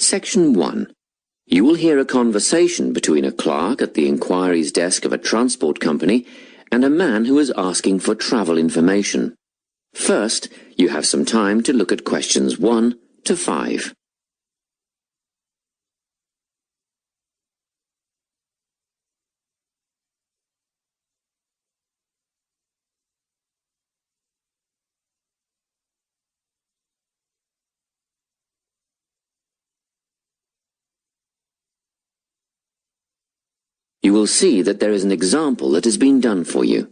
Section 1. You will hear a conversation between a clerk at the inquiries desk of a transport company and a man who is asking for travel information. First, you have some time to look at questions 1 to 5. You will see that there is an example that has been done for you.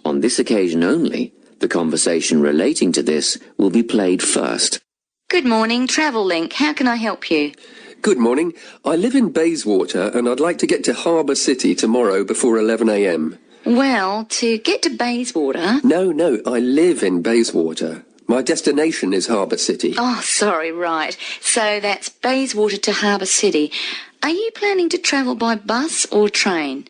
On this occasion only, the conversation relating to this will be played first. Good morning, Travel Link. How can I help you? Good morning. I live in Bayswater and I'd like to get to Harbour City tomorrow before 11 a.m. Well, to get to Bayswater... No, I live in Bayswater. My destination is Harbour City. Oh, sorry, right. So that's Bayswater to Harbour City. Are you planning to travel by bus or train?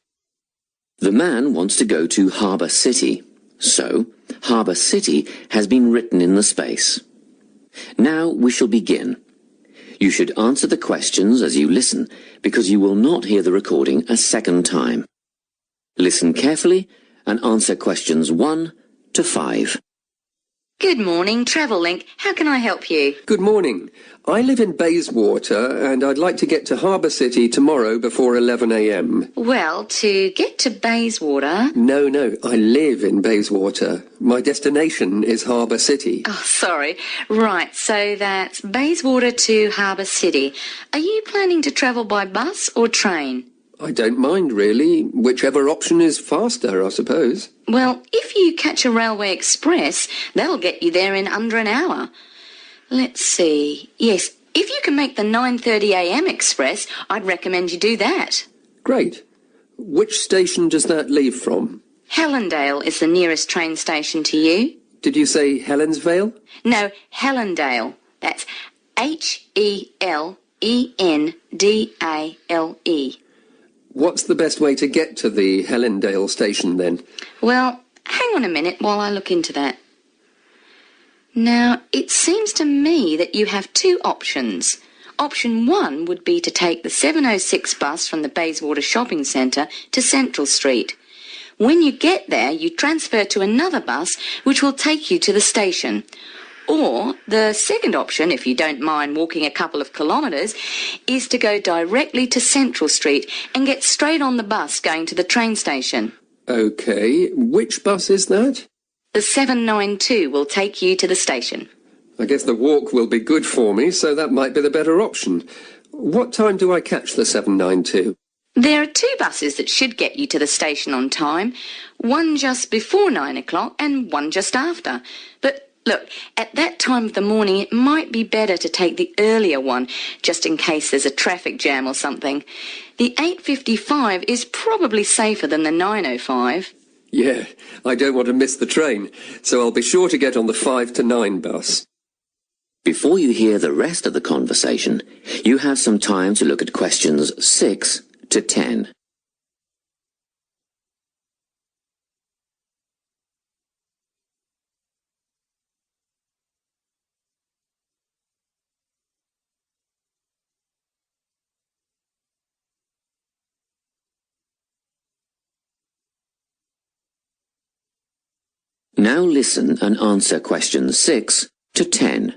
The man wants to go to Harbour City, so Harbour City has been written in the space. Now we shall begin. You should answer the questions as you listen, because you will not hear the recording a second time. Listen carefully and answer questions 1 to 5. Good morning, Travel Link. How can I help you? Good morning. I live in Bayswater and I'd like to get to Harbour City tomorrow before 11 a.m. Well, to get to Bayswater... No, I live in Bayswater. My destination is Harbour City. Oh, sorry. Right, so that's Bayswater to Harbour City. Are you planning to travel by bus or train? I don't mind, really. Whichever option is faster, I suppose. Well, if you catch a railway express, that'll get you there in under an hour. Let's see. Yes, if you can make the 9:30 a.m. express, I'd recommend you do that. Great. Which station does that leave from? Helendale is the nearest train station to you. Did you say Helensvale? No, Helendale. That's Helendale. What's the best way to get to the Helendale station, then? Well, hang on a minute while I look into that. Now, it seems to me that you have two options. Option 1 would be to take the 7:06 bus from the Bayswater Shopping Centre to Central Street. When you get there, you transfer to another bus which will take you to the station. Or the second option, if you don't mind walking a couple of kilometres, is to go directly to Central Street and get straight on the bus going to the train station. OK, which bus is that? The 792 will take you to the station. I guess the walk will be good for me, so that might be the better option. What time do I catch the 792? There are two buses that should get you to the station on time, one just before 9 o'clock and one just after. But look, at that time of the morning, it might be better to take the earlier one, just in case there's a traffic jam or something. The 8:55 is probably safer than the 9:05. Yeah, I don't want to miss the train, so I'll be sure to get on the 5 to 9 bus. Before you hear the rest of the conversation, you have some time to look at questions 6 to 10. Now listen and answer questions 6 to 10.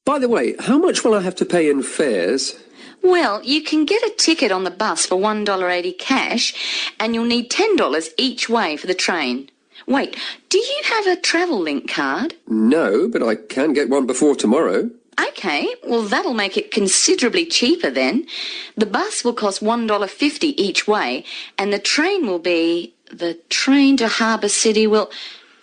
By the way, how much will I have to pay in fares? Well, you can get a ticket on the bus for $1.80 cash, and you'll need $10 each way for the train. Wait, do you have a Travel Link card? No, but I can get one before tomorrow. OK, well, that'll make it considerably cheaper then. The bus will cost $1.50 each way, and the train will be... The train to Harbour City will...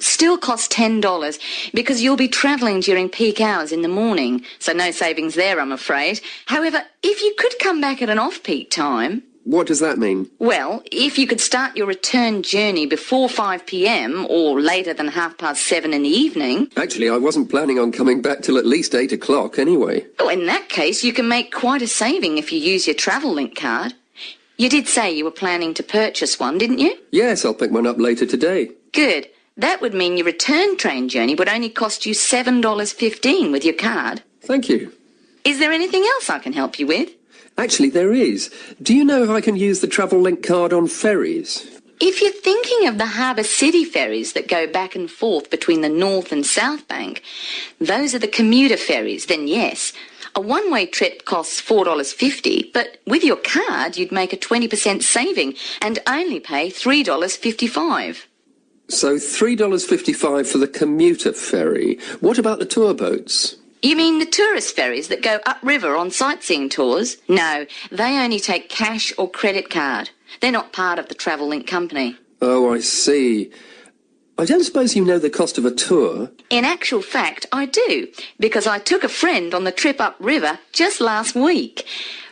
still costs $10 because you'll be travelling during peak hours in the morning, so no savings there, I'm afraid. However, if you could come back at an off-peak time... What does that mean? Well, if you could start your return journey before 5 p.m. or later than 7:30 in the evening... Actually, I wasn't planning on coming back till at least 8 o'clock anyway. Oh, in that case, you can make quite a saving if you use your Travel Link card. You did say you were planning to purchase one, didn't you? Yes, I'll pick one up later today. Good. That would mean your return train journey would only cost you $7.15 with your card. Thank you. Is there anything else I can help you with? Actually, there is. Do you know if I can use the Travel Link card on ferries? If you're thinking of the Harbour City ferries that go back and forth between the North and South Bank, those are the commuter ferries, then yes. A one-way trip costs $4.50, but with your card you'd make a 20% saving and only pay $3.55. So $3.55 for the commuter ferry. What about the tour boats? You mean the tourist ferries that go upriver on sightseeing tours? No, they only take cash or credit card. They're not part of the Travel Link company. Oh, I see. I don't suppose you know the cost of a tour? In actual fact, I do, because I took a friend on the trip upriver just last week.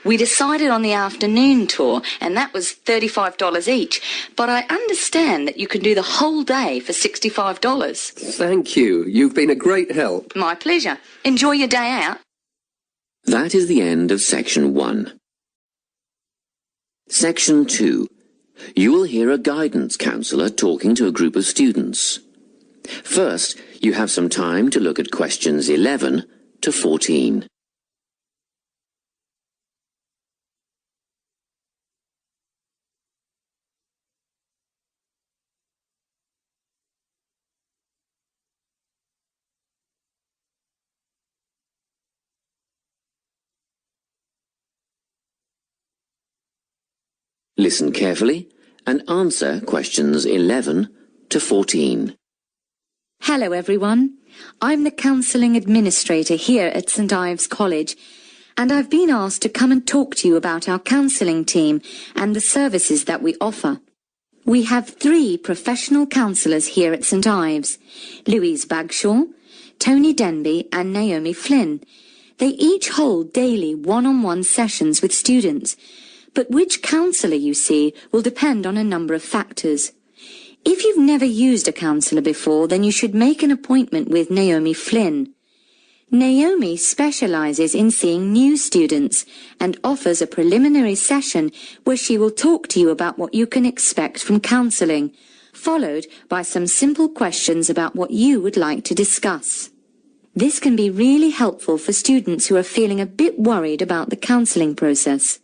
We decided on the afternoon tour, and that was $35 each, but I understand that you can do the whole day for $65. Thank you. You've been a great help. My pleasure. Enjoy your day out. That is the end of Section 1. Section 2. You will hear a guidance counsellor talking to a group of students. First, you have some time to look at questions 11 to 14. Listen carefully and answer questions 11 to 14. Hello everyone. I'm the Counselling Administrator here at St Ives College, and I've been asked to come and talk to you about our counselling team and the services that we offer. We have 3 professional counsellors here at St Ives, Louise Bagshaw, Tony Denby and Naomi Flynn. They each hold daily one-on-one sessions with students, but which counsellor you see will depend on a number of factors. If you've never used a counsellor before, then you should make an appointment with Naomi Flynn. Naomi specialises in seeing new students and offers a preliminary session where she will talk to you about what you can expect from counselling, followed by some simple questions about what you would like to discuss. This can be really helpful for students who are feeling a bit worried about the counselling process.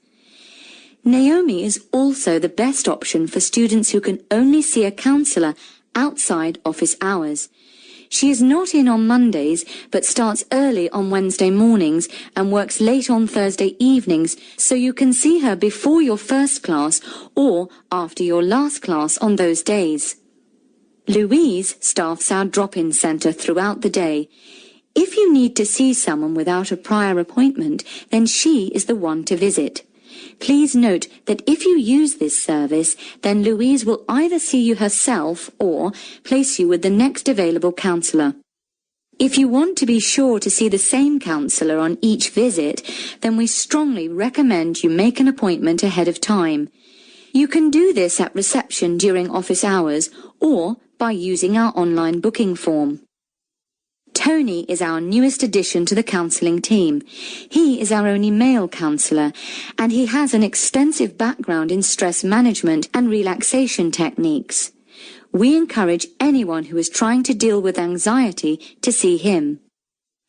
Naomi is also the best option for students who can only see a counsellor outside office hours. She is not in on Mondays, but starts early on Wednesday mornings and works late on Thursday evenings, so you can see her before your first class or after your last class on those days. Louise staffs our drop-in centre throughout the day. If you need to see someone without a prior appointment, then she is the one to visit. Please note that if you use this service, then Louise will either see you herself or place you with the next available counsellor. If you want to be sure to see the same counsellor on each visit, then we strongly recommend you make an appointment ahead of time. You can do this at reception during office hours or by using our online booking form. Tony is our newest addition to the counselling team. He is our only male counsellor, and he has an extensive background in stress management and relaxation techniques. We encourage anyone who is trying to deal with anxiety to see him.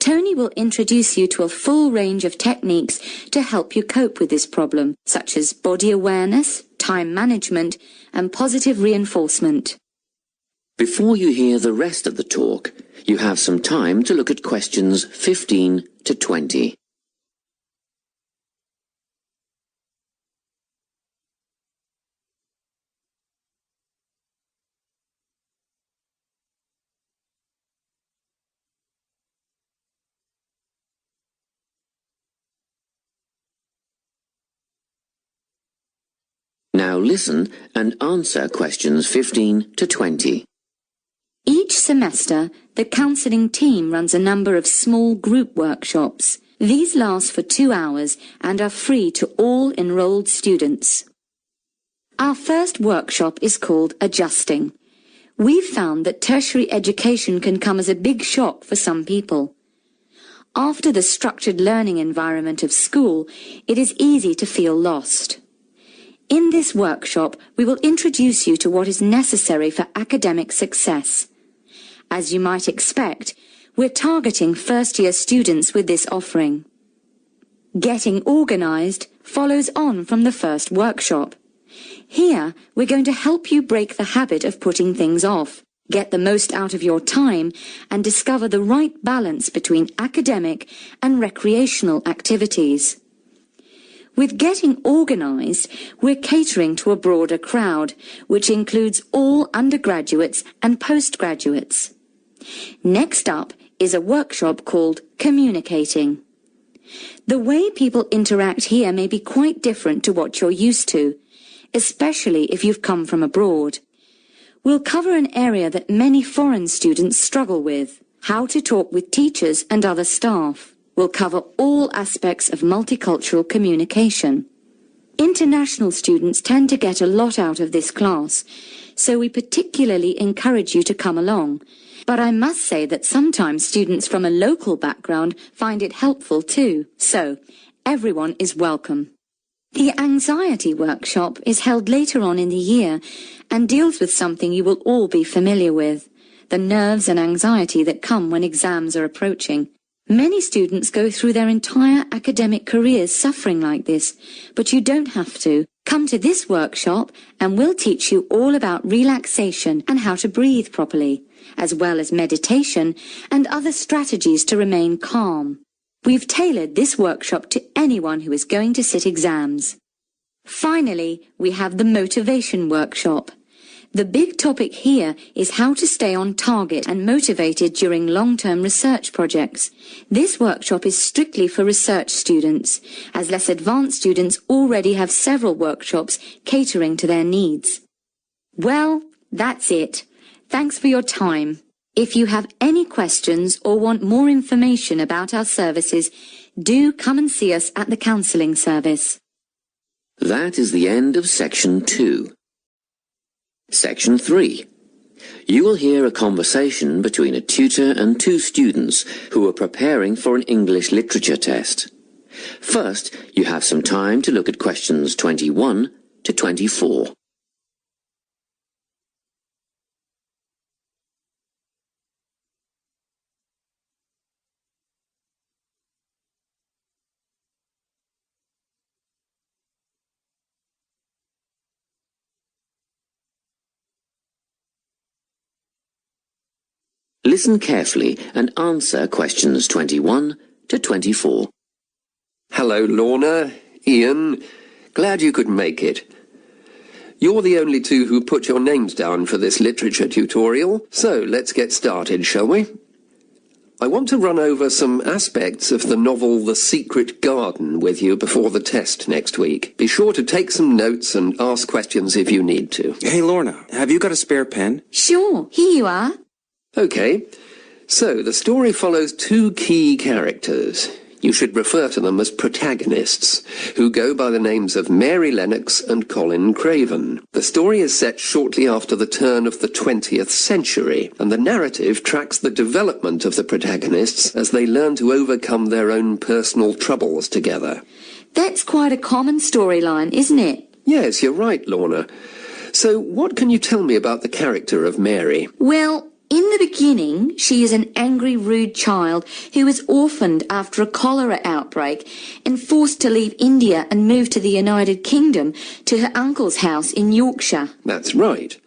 Tony will introduce you to a full range of techniques to help you cope with this problem, such as body awareness, time management, and positive reinforcement. Before you hear the rest of the talk, you have some time to look at questions 15 to 20. Now listen and answer questions 15 to 20. Each semester, the counselling team runs a number of small group workshops. These last for 2 hours and are free to all enrolled students. Our first workshop is called Adjusting. We've found that tertiary education can come as a big shock for some people. After the structured learning environment of school, it is easy to feel lost. In this workshop, we will introduce you to what is necessary for academic success. As you might expect, we're targeting first-year students with this offering. Getting organised follows on from the first workshop. Here, we're going to help you break the habit of putting things off, get the most out of your time, and discover the right balance between academic and recreational activities. With Getting Organised, we're catering to a broader crowd, which includes all undergraduates and postgraduates. Next up is a workshop called Communicating. The way people interact here may be quite different to what you're used to, especially if you've come from abroad. We'll cover an area that many foreign students struggle with, how to talk with teachers and other staff. We'll cover all aspects of multicultural communication. International students tend to get a lot out of this class, so we particularly encourage you to come along. But I must say that sometimes students from a local background find it helpful too, so everyone is welcome. The anxiety workshop is held later on in the year and deals with something you will all be familiar with, the nerves and anxiety that come when exams are approaching. Many students go through their entire academic careers suffering like this, but you don't have to. Come to this workshop and we'll teach you all about relaxation and how to breathe properly, as well as meditation and other strategies to remain calm. We've tailored this workshop to anyone who is going to sit exams. Finally, we have the motivation workshop. The big topic here is how to stay on target and motivated during long-term research projects. This workshop is strictly for research students, as less advanced students already have several workshops catering to their needs. Well, that's it. Thanks for your time. If you have any questions or want more information about our services, do come and see us at the counselling service. That is the end of Section 2. Section 3. You will hear a conversation between a tutor and two students who are preparing for an English literature test. First, you have some time to look at questions 21 to 24. Listen carefully and answer questions 21 to 24. Hello, Lorna, Ian. Glad you could make it. You're the only two who put your names down for this literature tutorial, so let's get started, shall we? I want to run over some aspects of the novel The Secret Garden with you before the test next week. Be sure to take some notes and ask questions if you need to. Hey, Lorna, have you got a spare pen? Sure, here you are. Okay, so the story follows two key characters. You should refer to them as protagonists, who go by the names of Mary Lennox and Colin Craven. The story is set shortly after the turn of the 20th century, and the narrative tracks the development of the protagonists as they learn to overcome their own personal troubles together. That's quite a common storyline, isn't it? Yes, you're right, Lorna. So what can you tell me about the character of Mary? Well, in the beginning, she is an angry, rude child who was orphaned after a cholera outbreak and forced to leave India and move to the United Kingdom to her uncle's house in Yorkshire. That's right.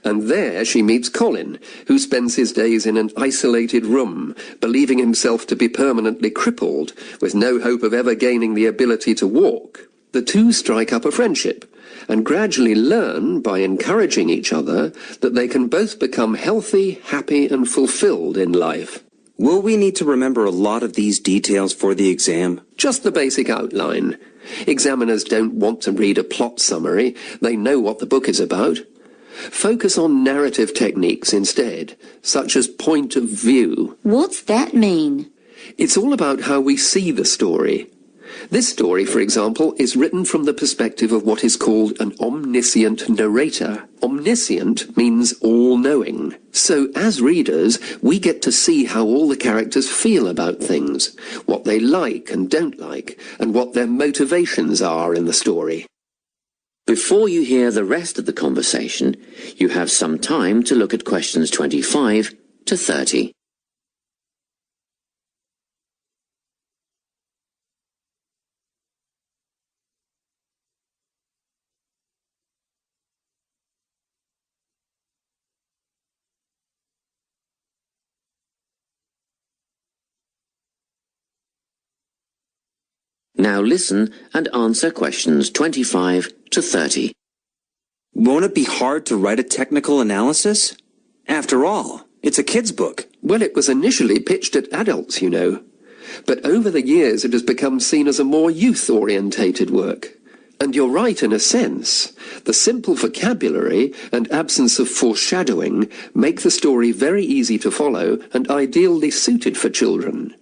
And there she meets Colin, who spends his days in an isolated room, believing himself to be permanently crippled, with no hope of ever gaining the ability to walk. The two strike up a friendship, and gradually learn, by encouraging each other, that they can both become healthy, happy and fulfilled in life. Will we need to remember a lot of these details for the exam? Just the basic outline. Examiners don't want to read a plot summary. They know what the book is about. Focus on narrative techniques instead, such as point of view. What's that mean? It's all about how we see the story. This story, for example, is written from the perspective of what is called an omniscient narrator. Omniscient means all-knowing. So, as readers, we get to see how all the characters feel about things, what they like and don't like, and what their motivations are in the story. Before you hear the rest of the conversation, you have some time to look at questions 25 to 30. Now listen and answer questions 25 to 30. Won't it be hard to write a technical analysis? After all, it's a kid's book. Well, it was initially pitched at adults, you know. But over the years it has become seen as a more youth-orientated work. And you're right in a sense. The simple vocabulary and absence of foreshadowing make the story very easy to follow and ideally suited for children.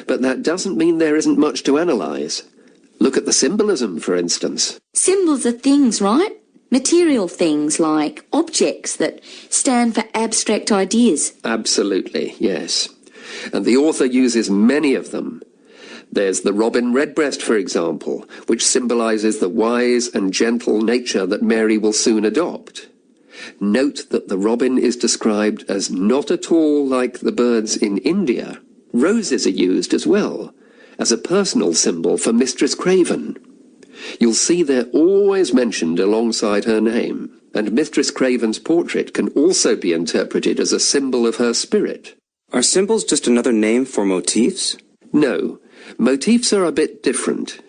But that doesn't mean there isn't much to analyse. Look at the symbolism, for instance. Symbols are things, right? Material things like objects that stand for abstract ideas. Absolutely, yes. And the author uses many of them. There's the robin redbreast, for example, which symbolises the wise and gentle nature that Mary will soon adopt. Note that the robin is described as not at all like the birds in India. Roses are used as well, as a personal symbol for Mistress Craven. You'll see they're always mentioned alongside her name, and Mistress Craven's portrait can also be interpreted as a symbol of her spirit. Are symbols just another name for motifs? No, motifs are a bit different.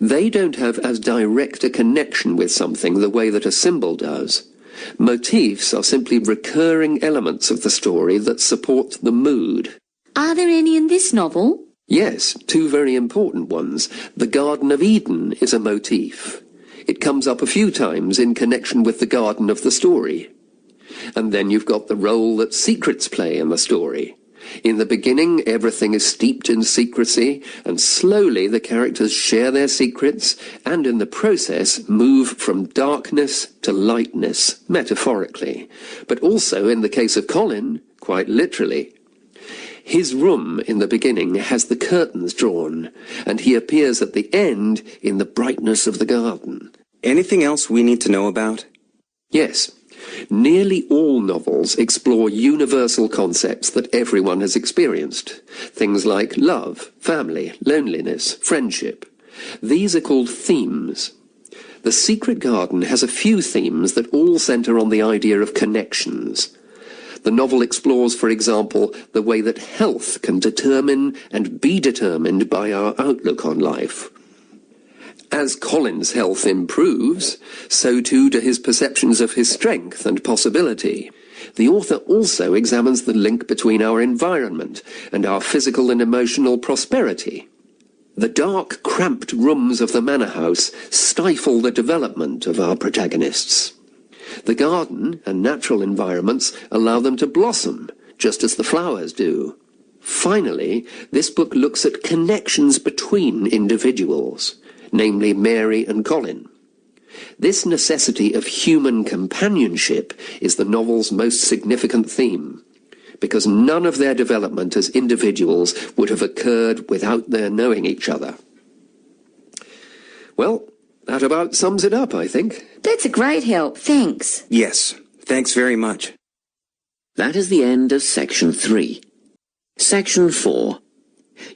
They don't have as direct a connection with something the way that a symbol does. Motifs are simply recurring elements of the story that support the mood. Are there any in this novel? Yes, two very important ones. The Garden of Eden is a motif. It comes up a few times in connection with the garden of the story. And then you've got the role that secrets play in the story. In the beginning, everything is steeped in secrecy, and slowly the characters share their secrets, and in the process move from darkness to lightness, metaphorically, but also, in the case of Colin, quite literally. His room in the beginning has the curtains drawn, and he appears at the end in the brightness of the garden. Anything else we need to know about? Yes. Nearly all novels explore universal concepts that everyone has experienced. Things like love, family, loneliness, friendship. These are called themes. The Secret Garden has a few themes that all centre on the idea of connections. The novel explores, for example, the way that health can determine and be determined by our outlook on life. As Colin's health improves, so too do his perceptions of his strength and possibility. The author also examines the link between our environment and our physical and emotional prosperity. The dark, cramped rooms of the manor house stifle the development of our protagonists. The garden and natural environments allow them to blossom, just as the flowers do. Finally, this book looks at connections between individuals, namely Mary and Colin. This necessity of human companionship is the novel's most significant theme, because none of their development as individuals would have occurred without their knowing each other. Well, that about sums it up, I think. That's a great help, thanks. Yes, thanks very much. That is the end of Section 3. Section 4.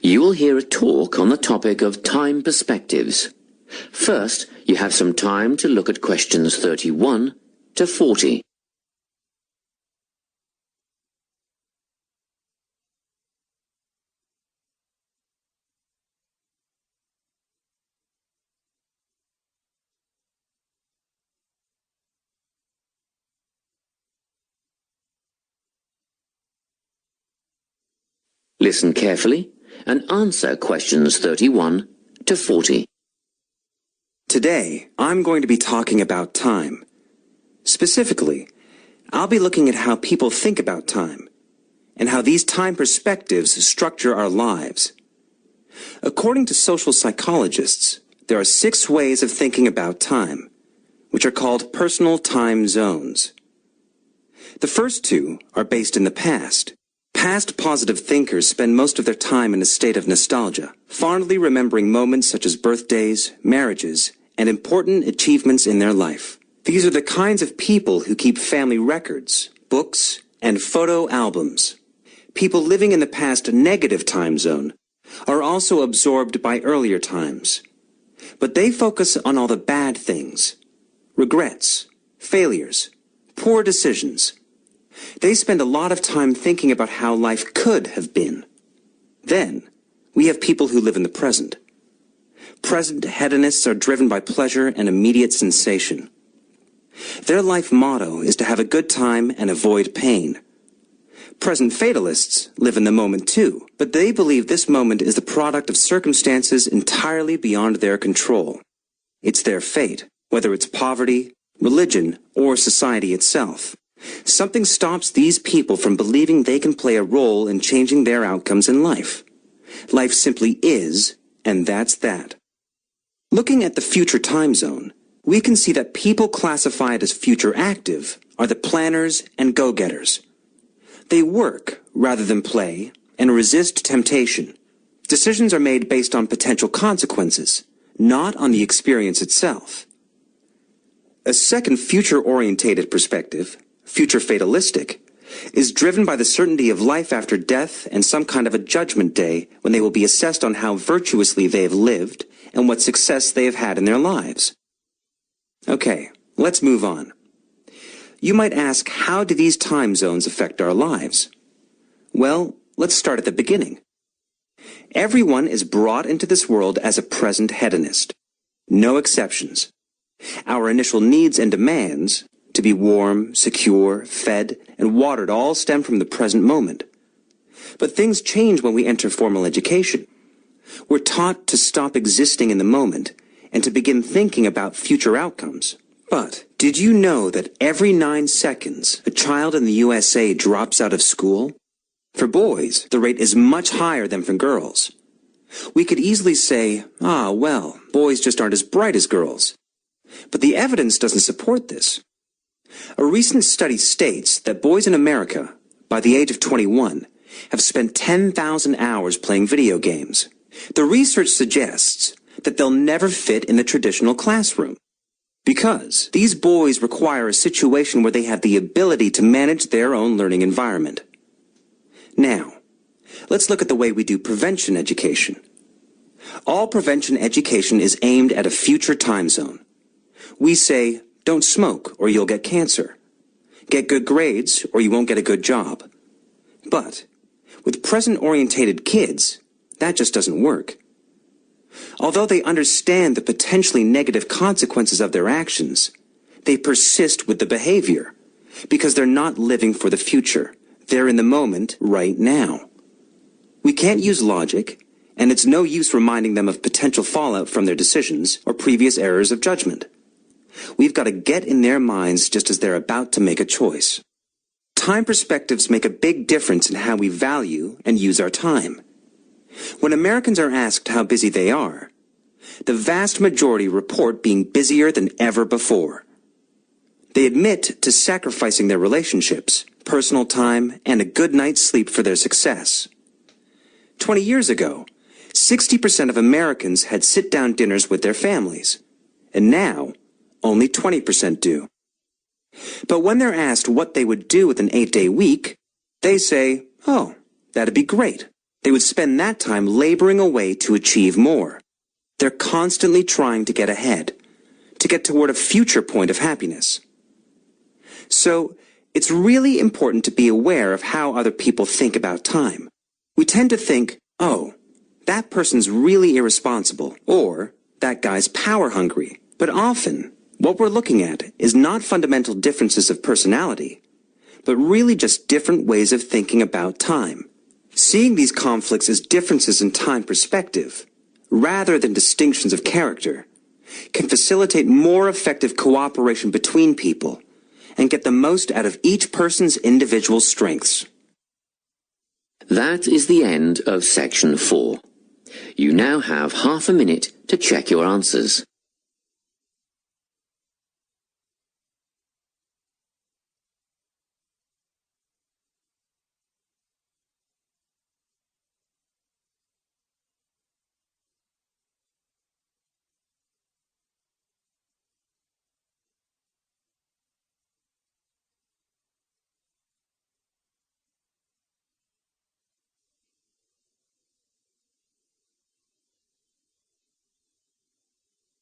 You will hear a talk on the topic of time perspectives. First, you have some time to look at questions 31 to 40. Listen carefully and answer questions 31 to 40. Today, I'm going to be talking about time. Specifically, I'll be looking at how people think about time and how these time perspectives structure our lives. According to social psychologists, there are 6 ways of thinking about time, which are called personal time zones. The first 2 are based in the past. Past positive thinkers spend most of their time in a state of nostalgia, fondly remembering moments such as birthdays, marriages, and important achievements in their life. These are the kinds of people who keep family records, books, and photo albums. People living in the past negative time zone are also absorbed by earlier times, but they focus on all the bad things, regrets, failures, poor decisions. They spend a lot of time thinking about how life could have been. Then, we have people who live in the present. Present hedonists are driven by pleasure and immediate sensation. Their life motto is to have a good time and avoid pain. Present fatalists live in the moment too, but they believe this moment is the product of circumstances entirely beyond their control. It's their fate, whether it's poverty, religion, or society itself. Something stops these people from believing they can play a role in changing their outcomes in life. Life simply is, and that's that. Looking at the future time zone, we can see that people classified as future active are the planners and go-getters. They work rather than play and resist temptation. Decisions are made based on potential consequences, not on the experience itself. A second future-orientated perspective, future fatalistic, is driven by the certainty of life after death and some kind of a judgment day when they will be assessed on how virtuously they have lived and what success they have had in their lives. Okay, let's move on. You might ask, how do these time zones affect our lives? Well, let's start at the beginning. Everyone is brought into this world as a present hedonist. No exceptions. Our initial needs and demands, to be warm, secure, fed, and watered, all stem from the present moment. But things change when we enter formal education. We're taught to stop existing in the moment and to begin thinking about future outcomes. But did you know that every 9 seconds a child in the USA drops out of school? For boys, the rate is much higher than for girls. We could easily say, well, boys just aren't as bright as girls. But the evidence doesn't support this. A recent study states that boys in America, by the age of 21, have spent 10,000 hours playing video games. The research suggests that they'll never fit in the traditional classroom, because these boys require a situation where they have the ability to manage their own learning environment. Now, let's look at the way we do prevention education. All prevention education is aimed at a future time zone. We say, don't smoke or you'll get cancer. Get good grades or you won't get a good job. But with present-orientated kids, that just doesn't work. Although they understand the potentially negative consequences of their actions, they persist with the behavior because they're not living for the future. They're in the moment right now. We can't use logic, and it's no use reminding them of potential fallout from their decisions or previous errors of judgment. We've got to get in their minds just as they're about to make a choice. Time perspectives make a big difference in how we value and use our time. When Americans are asked how busy they are, the vast majority report being busier than ever before. They admit to sacrificing their relationships, personal time, and a good night's sleep for their success. 20 years ago, 60% of Americans had sit-down dinners with their families, and now only 20% do. But when they're asked what they would do with an 8-day week, they say, that'd be great. They would spend that time laboring away to achieve more. They're constantly trying to get ahead, to get toward a future point of happiness. So, it's really important to be aware of how other people think about time. We tend to think, that person's really irresponsible, or that guy's power hungry. But often, what we're looking at is not fundamental differences of personality, but really just different ways of thinking about time. Seeing these conflicts as differences in time perspective, rather than distinctions of character, can facilitate more effective cooperation between people and get the most out of each person's individual strengths. That is the end of section 4. You now have half a minute to check your answers.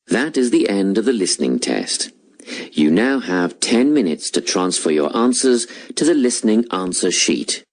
That is the end of the listening test. You now have 10 minutes to transfer your answers to the listening answer sheet.